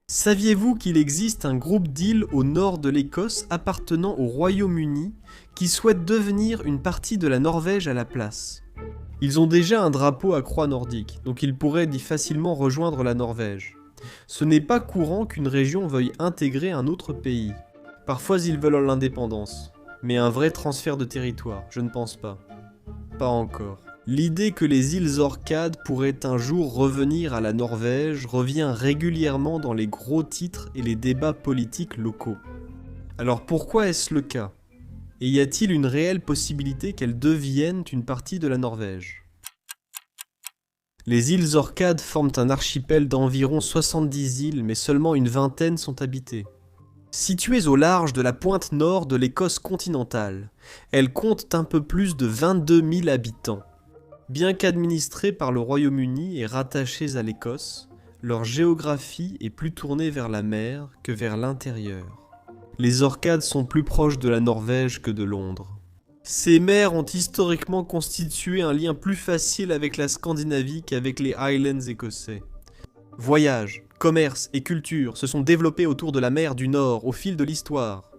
Saviez-vous qu'il existe un groupe d'îles au nord de l'Écosse appartenant au Royaume-Uni qui souhaite devenir une partie de la Norvège à la place? Ils ont déjà un drapeau à croix nordique, donc ils pourraient facilement rejoindre la Norvège. Ce n'est pas courant qu'une région veuille intégrer un autre pays. Parfois ils veulent l'indépendance, mais un vrai transfert de territoire, je ne pense pas. Pas encore. L'idée que les îles Orcades pourraient un jour revenir à la Norvège revient régulièrement dans les gros titres et les débats politiques locaux. Alors pourquoi est-ce le cas? Et y a-t-il une réelle possibilité qu'elles deviennent une partie de la Norvège? Les îles Orcades forment un archipel d'environ 70 îles, mais seulement une vingtaine sont habitées. Situées au large de la pointe nord de l'Écosse continentale, elles comptent un peu plus de 22 000 habitants. Bien qu'administrées par le Royaume-Uni et rattachées à l'Écosse, leur géographie est plus tournée vers la mer que vers l'intérieur. Les Orcades sont plus proches de la Norvège que de Londres. Ces mers ont historiquement constitué un lien plus facile avec la Scandinavie qu'avec les Highlands écossais. Voyages, commerce et culture se sont développés autour de la mer du Nord au fil de l'histoire.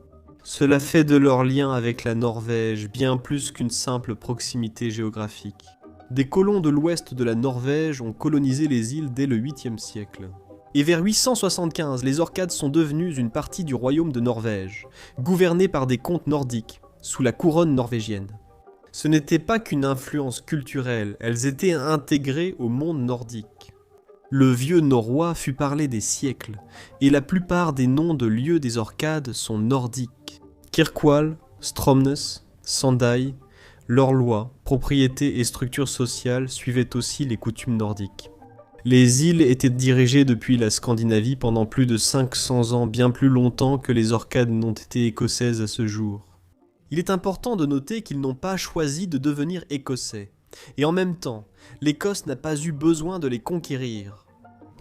Cela fait de leur lien avec la Norvège bien plus qu'une simple proximité géographique. Des colons de l'ouest de la Norvège ont colonisé les îles dès le 8e siècle. Et vers 875, les Orcades sont devenues une partie du royaume de Norvège, gouverné par des comtes nordiques, sous la couronne norvégienne. Ce n'était pas qu'une influence culturelle, elles étaient intégrées au monde nordique. Le vieux norrois fut parlé des siècles, et la plupart des noms de lieux des Orcades sont nordiques. Kirkwall, Stromness, Sandai, Lorlois, propriété et structure sociale suivaient aussi les coutumes nordiques. Les îles étaient dirigées depuis la Scandinavie pendant plus de 500 ans, bien plus longtemps que les Orcades n'ont été écossaises à ce jour. Il est important de noter qu'ils n'ont pas choisi de devenir écossais. Et en même temps, l'Écosse n'a pas eu besoin de les conquérir.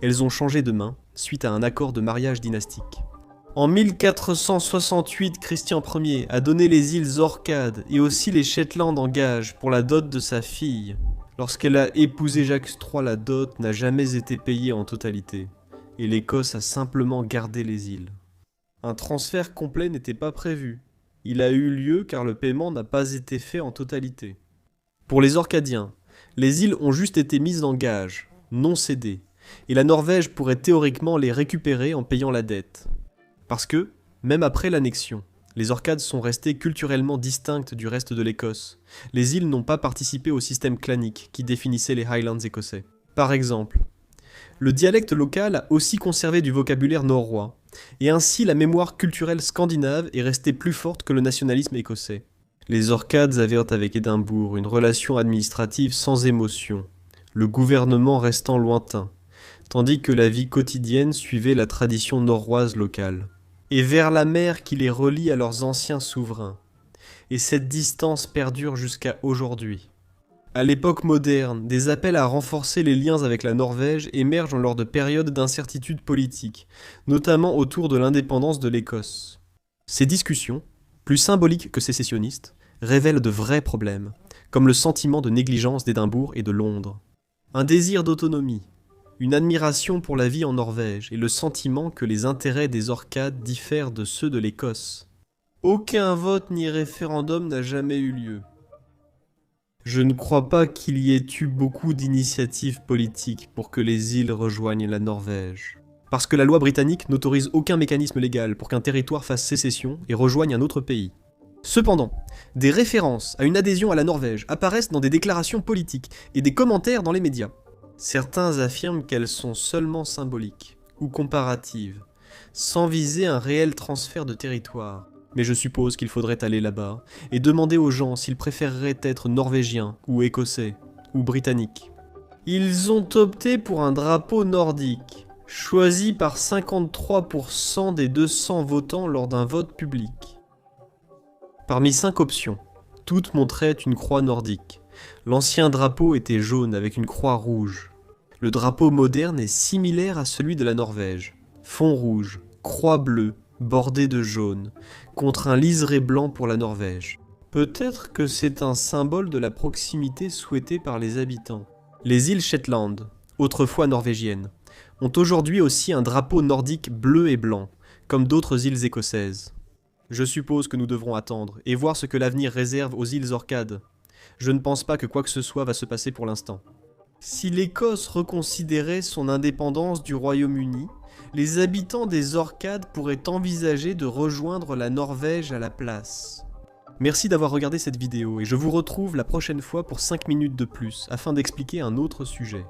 Elles ont changé de main suite à un accord de mariage dynastique. En 1468, Christian Ier a donné les îles Orcades et aussi les Shetland en gage pour la dot de sa fille. Lorsqu'elle a épousé Jacques III, la dot n'a jamais été payée en totalité, et l'Écosse a simplement gardé les îles. Un transfert complet n'était pas prévu. Il a eu lieu car le paiement n'a pas été fait en totalité. Pour les Orcadiens, les îles ont juste été mises en gage, non cédées, et la Norvège pourrait théoriquement les récupérer en payant la dette. Parce que, même après l'annexion, les Orcades sont restées culturellement distinctes du reste de l'Écosse. Les îles n'ont pas participé au système clanique qui définissait les Highlands écossais. Par exemple, le dialecte local a aussi conservé du vocabulaire norrois, et ainsi la mémoire culturelle scandinave est restée plus forte que le nationalisme écossais. Les Orcades avaient avec Édimbourg une relation administrative sans émotion, le gouvernement restant lointain, tandis que la vie quotidienne suivait la tradition norroise locale. Et vers la mer qui les relie à leurs anciens souverains. Et cette distance perdure jusqu'à aujourd'hui. À l'époque moderne, des appels à renforcer les liens avec la Norvège émergent lors de périodes d'incertitude politique, notamment autour de l'indépendance de l'Écosse. Ces discussions, plus symboliques que sécessionnistes, révèlent de vrais problèmes, comme le sentiment de négligence d'Édimbourg et de Londres. Un désir d'autonomie, une admiration pour la vie en Norvège et le sentiment que les intérêts des Orcades diffèrent de ceux de l'Écosse. Aucun vote ni référendum n'a jamais eu lieu. Je ne crois pas qu'il y ait eu beaucoup d'initiatives politiques pour que les îles rejoignent la Norvège. Parce que la loi britannique n'autorise aucun mécanisme légal pour qu'un territoire fasse sécession et rejoigne un autre pays. Cependant, des références à une adhésion à la Norvège apparaissent dans des déclarations politiques et des commentaires dans les médias. Certains affirment qu'elles sont seulement symboliques ou comparatives, sans viser un réel transfert de territoire. Mais je suppose qu'il faudrait aller là-bas et demander aux gens s'ils préféreraient être norvégiens ou écossais ou britanniques. Ils ont opté pour un drapeau nordique, choisi par 53% des 200 votants lors d'un vote public. Parmi 5 options, toutes montraient une croix nordique. L'ancien drapeau était jaune avec une croix rouge. Le drapeau moderne est similaire à celui de la Norvège. Fond rouge, croix bleue, bordée de jaune, contre un liseré blanc pour la Norvège. Peut-être que c'est un symbole de la proximité souhaitée par les habitants. Les îles Shetland, autrefois norvégiennes, ont aujourd'hui aussi un drapeau nordique bleu et blanc, comme d'autres îles écossaises. Je suppose que nous devrons attendre et voir ce que l'avenir réserve aux îles Orcades. Je ne pense pas que quoi que ce soit va se passer pour l'instant. Si l'Écosse reconsidérait son indépendance du Royaume-Uni, les habitants des Orcades pourraient envisager de rejoindre la Norvège à la place. Merci d'avoir regardé cette vidéo et je vous retrouve la prochaine fois pour 5 minutes de plus afin d'expliquer un autre sujet.